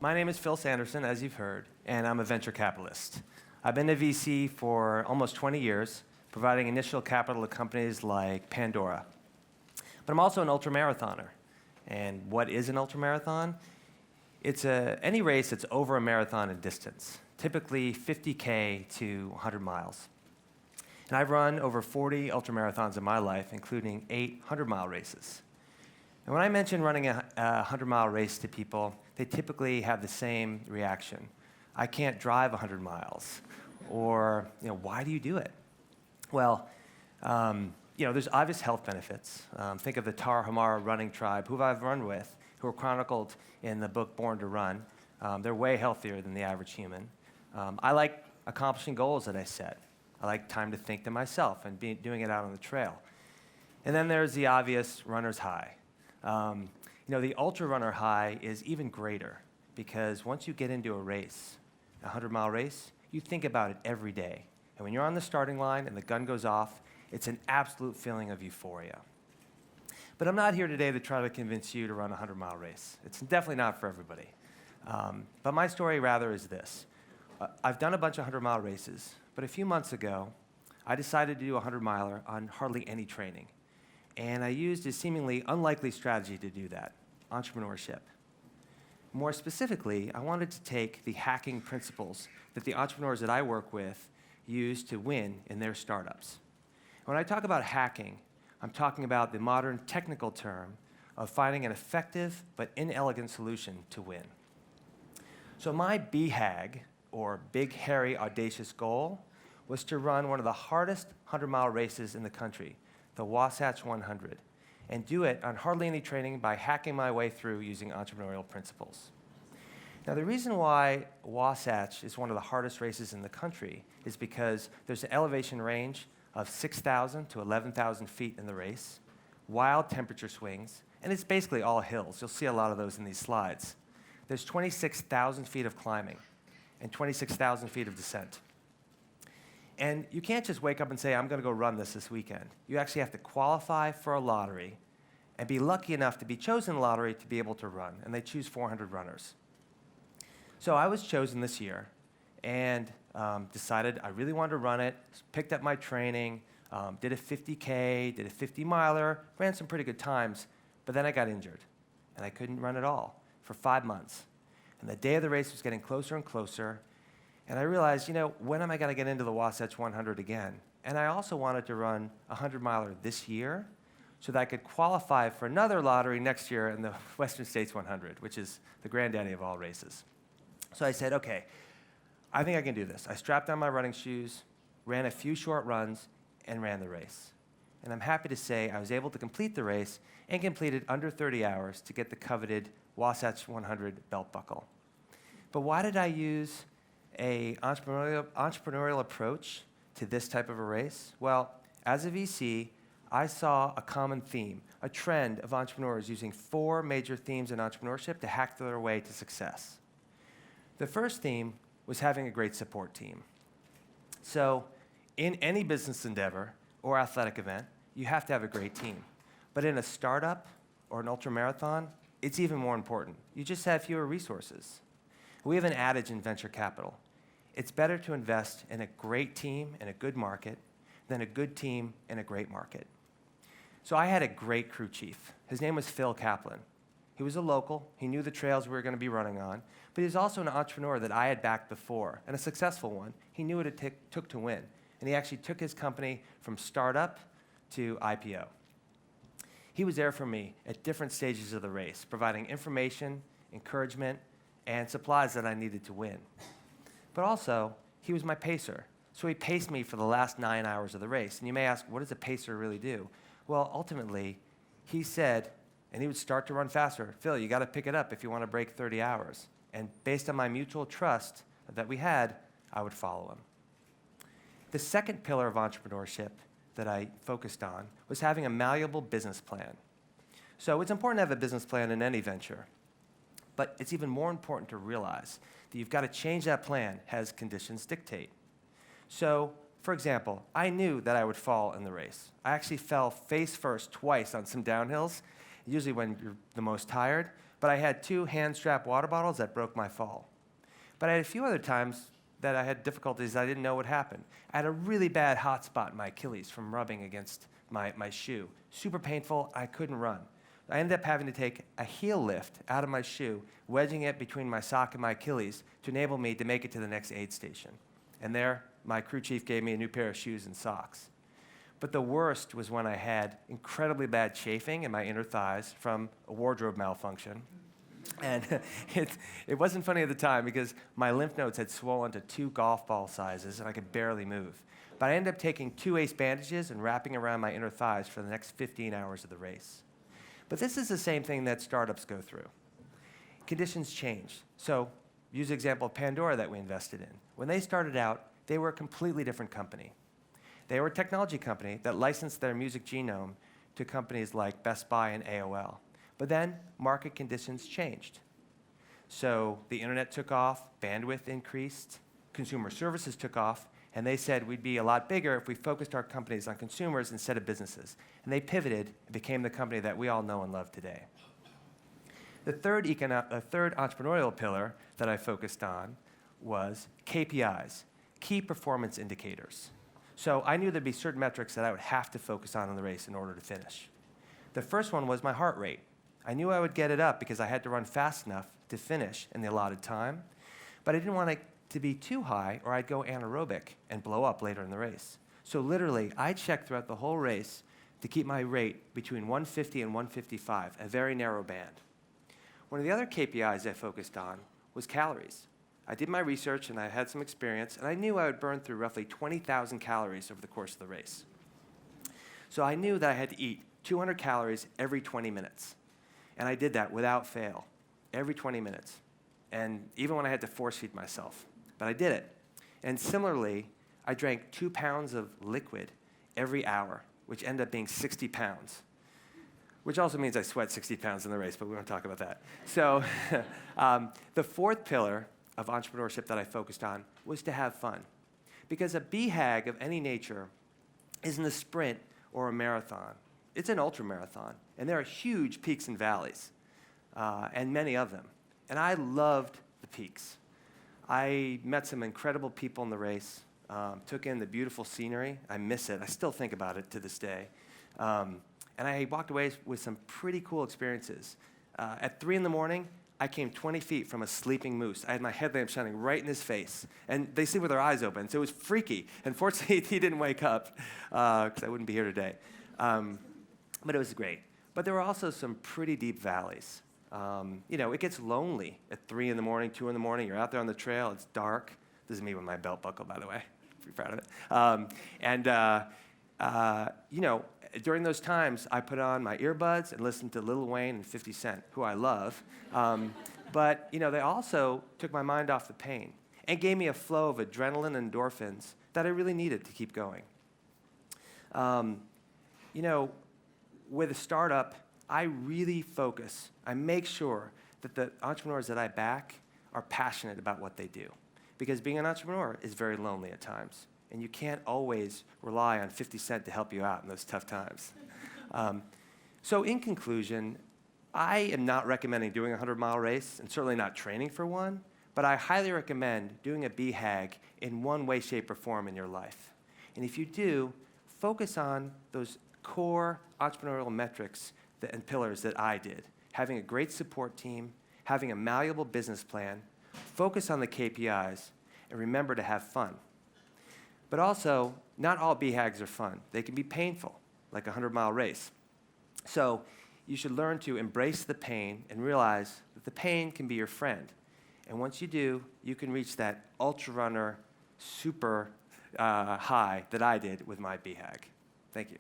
My name is Phil Sanderson, as you've heard, and I'm a venture capitalist. I've been a VC for almost 20 years, providing initial capital to companies like Pandora. But I'm also an ultramarathoner. And what is an ultramarathon? It's any race that's over a marathon in distance, typically 50K to 100 miles. And I've run over 40 ultramarathons in my life, including 8 100-mile races. And when I mention running a 100-mile race to people, they typically have the same reaction. I can't drive 100 miles. Or, why do you do it? Well, there's obvious health benefits. Think of the Tarahumara running tribe, who I've run with, who are chronicled in the book Born to Run. They're way healthier than the average human. I like accomplishing goals that I set. I like time to think to myself and doing it out on the trail. And then there's the obvious runner's high. The ultra runner high is even greater because once you get into a race, a 100-mile race, you think about it every day. And when you're on the starting line and the gun goes off, it's an absolute feeling of euphoria. But I'm not here today to try to convince you to run a 100-mile race. It's definitely not for everybody. But my story rather is this. I've done a bunch of 100-mile races, but a few months ago, I decided to do a 100-miler on hardly any training. And I used a seemingly unlikely strategy to do that, entrepreneurship. More specifically, I wanted to take the hacking principles that the entrepreneurs that I work with use to win in their startups. When I talk about hacking, I'm talking about the modern technical term of finding an effective but inelegant solution to win. So my BHAG, or Big Hairy Audacious Goal, was to run one of the hardest 100-mile races in the country, the Wasatch 100, and do it on hardly any training by hacking my way through using entrepreneurial principles. Now, the reason why Wasatch is one of the hardest races in the country is because there's an elevation range of 6,000 to 11,000 feet in the race, wild temperature swings, and it's basically all hills. You'll see a lot of those in these slides. There's 26,000 feet of climbing and 26,000 feet of descent. And you can't just wake up and say, I'm going to go run this weekend. You actually have to qualify for a lottery and be lucky enough to be chosen in the lottery to be able to run. And they choose 400 runners. So I was chosen this year and decided I really wanted to run it, picked up my training, did a 50K, did a 50-miler, ran some pretty good times, but then I got injured. And I couldn't run at all for 5 months. And the day of the race was getting closer and closer. And I realized, when am I going to get into the Wasatch 100 again? And I also wanted to run a 100-miler this year so that I could qualify for another lottery next year in the Western States 100, which is the granddaddy of all races. So I said, okay, I think I can do this. I strapped on my running shoes, ran a few short runs, and ran the race. And I'm happy to say I was able to complete the race and complete it under 30 hours to get the coveted Wasatch 100 belt buckle. But why did I use an entrepreneurial approach to this type of a race? Well, as a VC, I saw a common theme, a trend of entrepreneurs using 4 major themes in entrepreneurship to hack their way to success. The first theme was having a great support team. So in any business endeavor or athletic event, you have to have a great team. But in a startup or an ultramarathon, it's even more important. You just have fewer resources. We have an adage in venture capital. It's better to invest in a great team in a good market than a good team in a great market. So I had a great crew chief. His name was Phil Kaplan. He was a local. He knew the trails we were going to be running on. But he was also an entrepreneur that I had backed before, and a successful one. He knew what it took to win. And he actually took his company from startup to IPO. He was there for me at different stages of the race, providing information, encouragement, and supplies that I needed to win. But also, he was my pacer. So he paced me for the last 9 hours of the race. And you may ask, what does a pacer really do? Well, ultimately, he said, and he would start to run faster, Phil, you got to pick it up if you want to break 30 hours. And based on my mutual trust that we had, I would follow him. The second pillar of entrepreneurship that I focused on was having a malleable business plan. So it's important to have a business plan in any venture. But it's even more important to realize that you've got to change that plan as conditions dictate. So, for example, I knew that I would fall in the race. I actually fell face first twice on some downhills, usually when you're the most tired. But I had 2 hand-strapped water bottles that broke my fall. But I had a few other times that I had difficulties I didn't know would happen. I had a really bad hot spot in my Achilles from rubbing against my shoe. Super painful, I couldn't run. I ended up having to take a heel lift out of my shoe, wedging it between my sock and my Achilles to enable me to make it to the next aid station. And there, my crew chief gave me a new pair of shoes and socks. But the worst was when I had incredibly bad chafing in my inner thighs from a wardrobe malfunction. And it wasn't funny at the time because my lymph nodes had swollen to 2 golf ball sizes and I could barely move. But I ended up taking 2 ace bandages and wrapping around my inner thighs for the next 15 hours of the race. But this is the same thing that startups go through. Conditions change. So use the example of Pandora that we invested in. When they started out, they were a completely different company. They were a technology company that licensed their music genome to companies like Best Buy and AOL. But then market conditions changed. So the internet took off, bandwidth increased, consumer services took off, and they said we'd be a lot bigger if we focused our companies on consumers instead of businesses. And they pivoted and became the company that we all know and love today. The third entrepreneurial pillar that I focused on was KPIs, key performance indicators. So I knew there'd be certain metrics that I would have to focus on in the race in order to finish. The first one was my heart rate. I knew I would get it up because I had to run fast enough to finish in the allotted time, but I didn't want it to be too high or I'd go anaerobic and blow up later in the race. So literally, I checked throughout the whole race to keep my rate between 150 and 155, a very narrow band. One of the other KPIs I focused on was calories. I did my research and I had some experience, and I knew I would burn through roughly 20,000 calories over the course of the race. So I knew that I had to eat 200 calories every 20 minutes. And I did that without fail, every 20 minutes. And even when I had to force feed myself, but I did it. And similarly, I drank 2 pounds of liquid every hour, which ended up being 60 pounds, which also means I sweat 60 pounds in the race, but we won't talk about that. So the fourth pillar of entrepreneurship that I focused on was to have fun. Because a BHAG of any nature isn't a sprint or a marathon. It's an ultramarathon, and there are huge peaks and valleys, and many of them. And I loved the peaks. I met some incredible people in the race, took in the beautiful scenery. I miss it. I still think about it to this day. And I walked away with some pretty cool experiences. At 3 in the morning, I came 20 feet from a sleeping moose. I had my headlamp shining right in his face. And they sleep with their eyes open, so it was freaky. And fortunately, he didn't wake up, because I wouldn't be here today. But it was great. But there were also some pretty deep valleys. It gets lonely at 3 in the morning, 2 in the morning. You're out there on the trail. It's dark. This is me with my belt buckle, by the way. Pretty proud of it. During those times, I put on my earbuds and listened to Lil Wayne and 50 Cent, who I love. But they also took my mind off the pain and gave me a flow of adrenaline and endorphins that I really needed to keep going. With a startup, I really focus. I make sure that the entrepreneurs that I back are passionate about what they do. Because being an entrepreneur is very lonely at times. And you can't always rely on 50 Cent to help you out in those tough times. So in conclusion, I am not recommending doing a 100-mile race, and certainly not training for one, but I highly recommend doing a BHAG in one way, shape, or form in your life. And if you do, focus on those core entrepreneurial metrics and pillars that I did. Having a great support team, having a malleable business plan, focus on the KPIs, and remember to have fun. But also, not all BHAGs are fun. They can be painful, like a 100-mile race. So you should learn to embrace the pain and realize that the pain can be your friend. And once you do, you can reach that ultra runner super high that I did with my BHAG. Thank you.